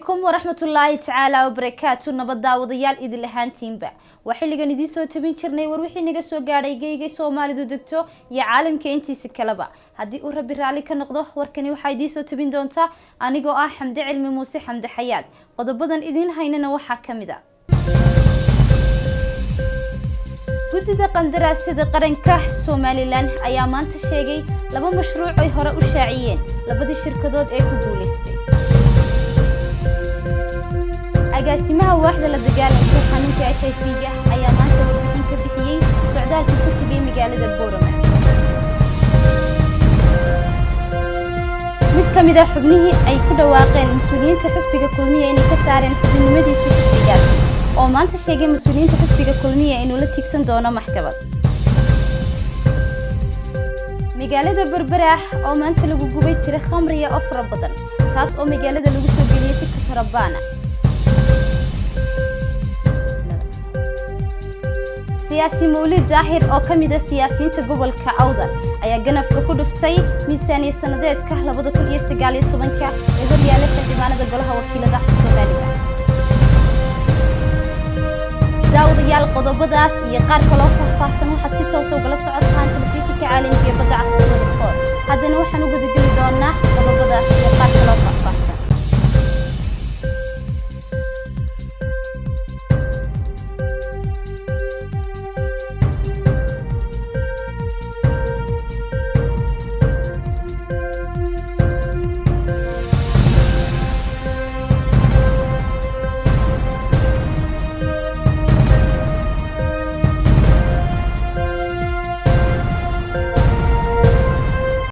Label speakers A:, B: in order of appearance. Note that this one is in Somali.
A: عليكم ورحمة الله تعالى وبركاته نبض وضيال إذ لهان تيمبا وحلقة نديسو تبين شرني وروحي نجسو قاري جي سومالي دودكتو يا عالم كأنتي سكلبا هدي أوربي رالي كنقضه وركني وحيديسو تبين دونتا أنيقو حمد علمي موسى حمد حياد قضبضا إذن هيننا وحاكمدا gudida qandaraasada qaranka Soomaaliland ayaa maanta sheegay laba mashruuc ay hore u shaaciyeen labadii shirkadood ee ku guuleystay agaasimaha waaxda la dagaalanka xanuunka HIV-ga ayaa maanta warbixin ka bixiyay socdaalka ku tagay magaalada Boorama mid ka mid ah xubnihii ay ku dhawaaqeen mas'uuliyiinta xisbiga kulmiye inay ka saareen xubinimadiisa xisbiga oo maanta sheegay mas'uuliyiinta xisbiga kulmiye inuu la tigsan doono maxkamad magaalada Berbera oo maanta lagu gubay tiro khamriya oo fara badan taas oo magaalada lagu soo geliyay si karabana siyaasi Mawlid Daahir oo kamid ah siyaasiyiinta gobolka Awdal ayaa ganafka ku dhuftay miisaaniyad sanadeedka 2019 ee horyaalka xildhibaanada golaha wakiilada Soomaaliya daawadayaal qodobadaas iyo qaar kale oo faahfaahsan waxaad si toos ah ugala socotaan telefishinka caalamiga badda casriga haddana waxaan u gudageli doonaa qodobadaas iyo qaar kale